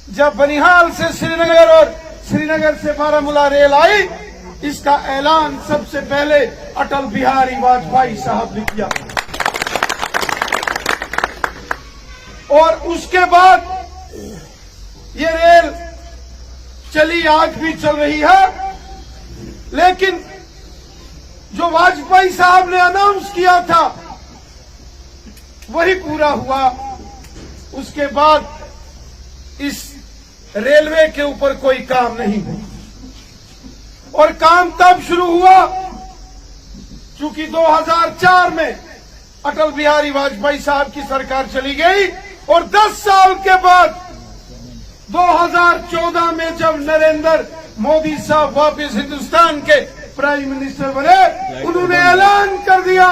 जब बनिहाल से श्रीनगर और श्रीनगर से बारामूला रेल आई, इसका ऐलान सबसे पहले अटल बिहारी वाजपेयी साहब ने किया और उसके बाद ये रेल चली, आज भी चल रही है। लेकिन जो वाजपेयी साहब ने अनाउंस किया था वही पूरा हुआ। उसके बाद इस रेलवे के ऊपर कोई काम नहीं हुआ और काम तब शुरू हुआ चूंकि 2004 में अटल बिहारी वाजपेयी साहब की सरकार चली गई और 10 साल के बाद 2014 में जब नरेंद्र मोदी साहब वापस हिंदुस्तान के प्राइम मिनिस्टर बने, उन्होंने ऐलान कर दिया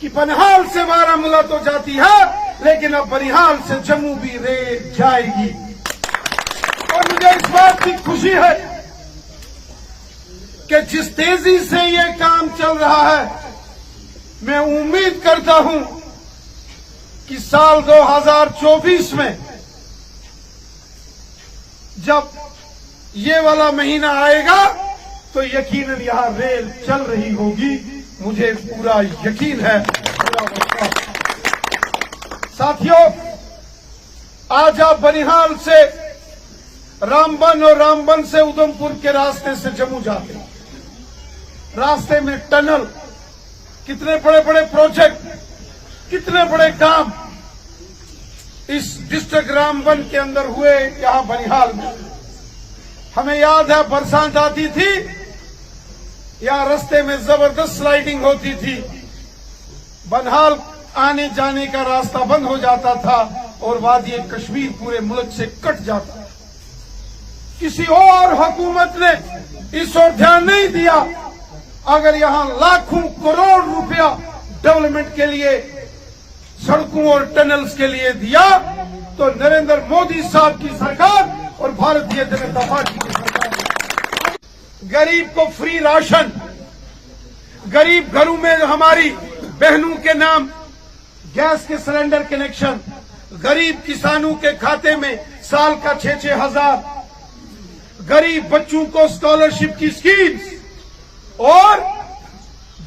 कि बनिहाल से बारामूला तो जाती है, लेकिन अब बनिहाल से जम्मू भी रेल जाएगी। और मुझे इस बात की खुशी है कि जिस तेजी से ये काम चल रहा है, मैं उम्मीद करता हूं कि साल 2024 में जब ये वाला महीना आएगा तो यकीनन यहां रेल चल रही होगी। मुझे पूरा यकीन है। साथियों, आज आप बनिहाल से रामबन और रामबन से उधमपुर के रास्ते से जम्मू जाते हैं। रास्ते में टनल, कितने बड़े बड़े प्रोजेक्ट, कितने बड़े काम इस डिस्ट्रिक्ट रामबन के अंदर हुए। यहां बनिहाल में हमें याद है बरसात आती थी, यहां रास्ते में जबरदस्त स्लाइडिंग होती थी, बनिहाल आने जाने का रास्ता बंद हो जाता था और वादी कश्मीर पूरे मुल्क से कट जाता। किसी और हुकूमत ने इस ओर ध्यान नहीं दिया। अगर यहां लाखों करोड़ रुपया डेवलपमेंट के लिए, सड़कों और टनल्स के लिए दिया, तो नरेंद्र मोदी साहब की सरकार और भारतीय जनता पार्टी की सरकार गरीब को फ्री राशन, गरीब घरों में हमारी बहनों के नाम गैस के सिलेंडर कनेक्शन, गरीब किसानों के खाते में साल का 6-6 हजार, गरीब बच्चों को स्कॉलरशिप की स्कीम्स, और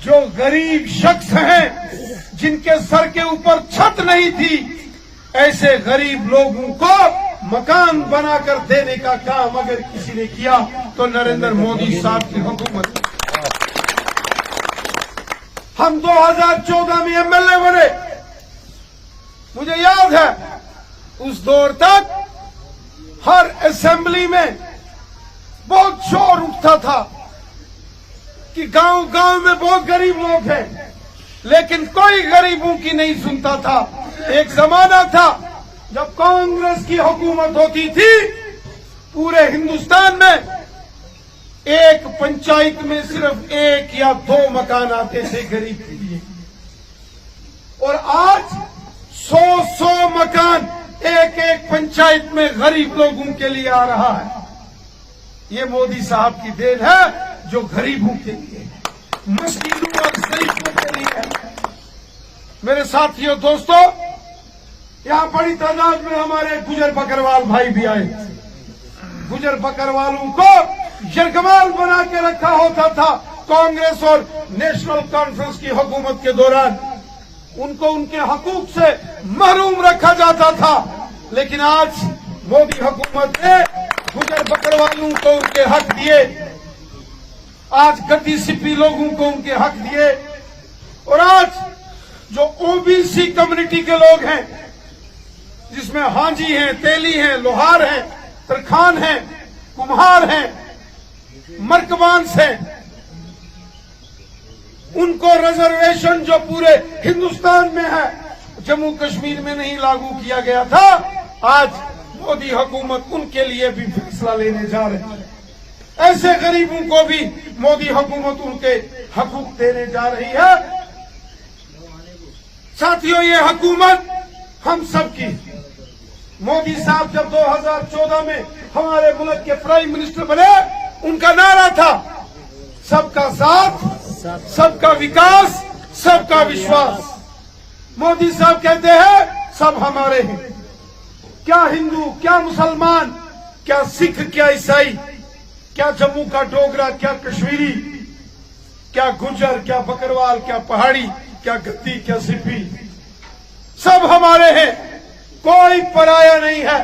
जो गरीब शख्स हैं जिनके सर के ऊपर छत नहीं थी, ऐसे गरीब लोगों को मकान बनाकर देने का काम अगर किसी ने किया तो नरेंद्र मोदी साहब की हुकूमत। हम 2014 में एमएलए बने। मुझे याद है उस दौर तक हर असेंबली में बहुत शोर उठता था कि गांव गांव में बहुत गरीब लोग हैं, लेकिन कोई गरीबों की नहीं सुनता था। एक जमाना था जब कांग्रेस की हुकूमत होती थी, पूरे हिंदुस्तान में एक पंचायत में सिर्फ 1 या 2 मकान आते थे गरीब के लिए, और आज 100 मकान एक पंचायत में गरीब लोगों के लिए आ रहा है। ये मोदी साहब की देन है, जो गरीबों के लिए है, मस्कीनों और गरीबों के लिए है। मेरे साथियों, दोस्तों, यहां बड़ी तादाद में हमारे गुजर बकरवाल भाई भी आए। गुजर बकरवालों को यरगमाल बना के रखा होता था कांग्रेस और नेशनल कॉन्फ्रेंस की हुकूमत के दौरान। उनको उनके हकूक से महरूम रखा जाता था, लेकिन आज मोदी हुकूमत ने गुजर बकरवालों को उनके हक दिए, आज गद्दी सिप्पी लोगों को उनके हक दिए, और आज जो ओबीसी कम्युनिटी के लोग हैं, जिसमें हांजी हैं, तेली हैं, लोहार हैं, तरखान हैं, कुम्हार हैं, मर्कबांस हैं, उनको रिजर्वेशन जो पूरे हिंदुस्तान में है, जम्मू कश्मीर में नहीं लागू किया गया था, आज मोदी हुकूमत उनके लिए भी फैसला लेने जा रही है। ऐसे गरीबों को भी मोदी हुकूमत उनके हकूक देने जा रही है। साथियों, ये हुकूमत हम सब की। मोदी साहब जब 2014 में हमारे मुल्क के प्राइम मिनिस्टर बने, उनका नारा था सबका साथ, सबका विकास, सबका विश्वास। मोदी साहब कहते हैं सब हमारे हैं। क्या हिंदू, क्या मुसलमान, क्या सिख, क्या ईसाई, क्या जम्मू का डोगरा, क्या कश्मीरी, क्या गुर्जर, क्या बकरवाल, क्या पहाड़ी, क्या गद्दी, क्या सिपी, सब हमारे हैं। कोई पराया नहीं है।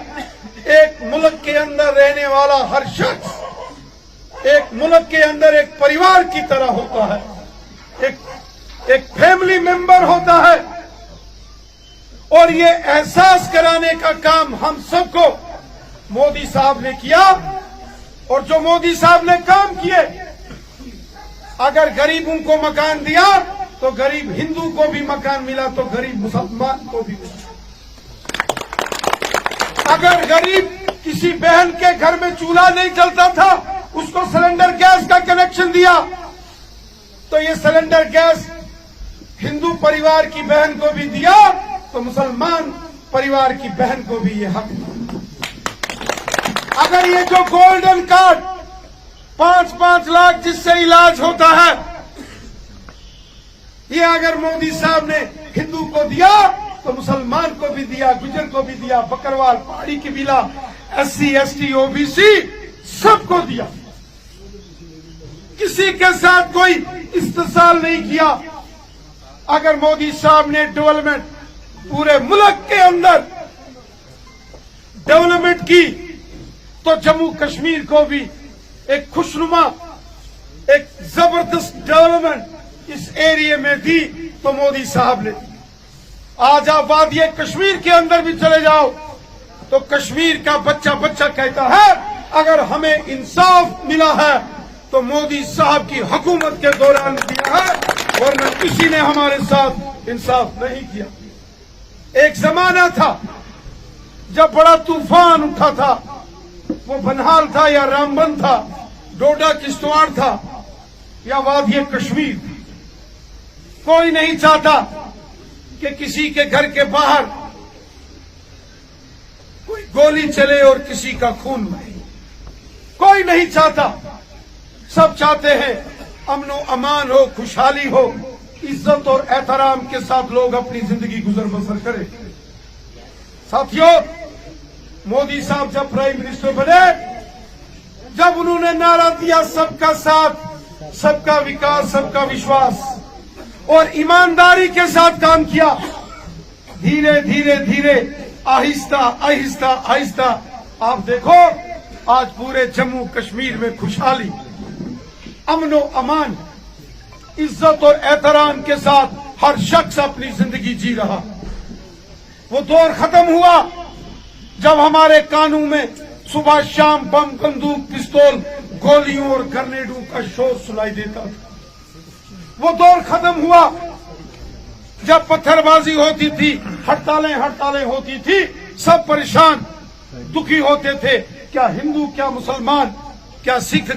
एक मुल्क के अंदर रहने वाला हर शख्स एक मुल्क के अंदर एक परिवार की तरह होता है, एक फैमिली मेंबर होता है। और ये एहसास कराने का काम हम सबको मोदी साहब ने किया। और जो मोदी साहब ने काम किए, अगर गरीबों को मकान दिया तो गरीब हिंदू को भी मकान मिला, तो गरीब मुसलमान को भी मिला। अगर गरीब किसी बहन के घर में चूल्हा नहीं चलता था, उसको सिलेंडर गैस का कनेक्शन दिया, तो ये सिलेंडर गैस हिंदू परिवार की बहन को भी दिया, तो मुसलमान परिवार की बहन को भी ये हक दिया। अगर ये जो गोल्डन कार्ड 5-5 लाख जिससे इलाज होता है, ये अगर मोदी साहब ने हिंदू को दिया तो मुसलमान को भी दिया, गुजर को भी दिया, बकरवाल, पहाड़ी कबीला, SC, ST, OBC सबको दिया। किसी के साथ कोई इस्तेसाल नहीं किया। अगर मोदी साहब ने डेवलपमेंट पूरे मुल्क के अंदर डेवलपमेंट की, तो जम्मू कश्मीर को भी एक खुशनुमा, एक जबरदस्त डेवलपमेंट इस एरिया में दी, तो मोदी साहब ने। आज आप वादी कश्मीर के अंदर भी चले जाओ तो कश्मीर का बच्चा बच्चा कहता है, अगर हमें इंसाफ मिला है तो मोदी साहब की हुकूमत के दौरान दिया है, वरना किसी ने हमारे साथ इंसाफ नहीं किया। एक जमाना था जब बड़ा तूफान उठा था, वो बनहाल था या रामबन था, डोडा किश्तवाड़ था या वादी कश्मीर, कोई नहीं चाहता कि किसी के घर के बाहर कोई गोली चले और किसी का खून बहे। कोई नहीं चाहता। सब चाहते हैं अमनो अमान हो, खुशहाली हो, इज्जत और एहतराम के साथ लोग अपनी जिंदगी गुजर बसर करें। साथियों, मोदी साहब जब प्राइम मिनिस्टर बने, जब उन्होंने नारा दिया सबका साथ, सबका विकास, सबका विश्वास, और ईमानदारी के साथ काम किया, धीरे धीरे धीरे आहिस्ता आहिस्ता आहिस्ता आप देखो आज पूरे जम्मू कश्मीर में खुशहाली, अमनो अमान, इज्जत और एहतराम के साथ हर शख्स अपनी जिंदगी जी रहा। वो दौर खत्म हुआ जब हमारे कानून में सुबह शाम बम, बंदूक, पिस्तौल, गोलियों और ग्रेनेडों का शोर सुनाई देता था। वो दौर खत्म हुआ जब पत्थरबाजी होती थी, हड़तालें होती थी, सब परेशान दुखी होते थे। क्या हिंदू, क्या मुसलमान, क्या सिख,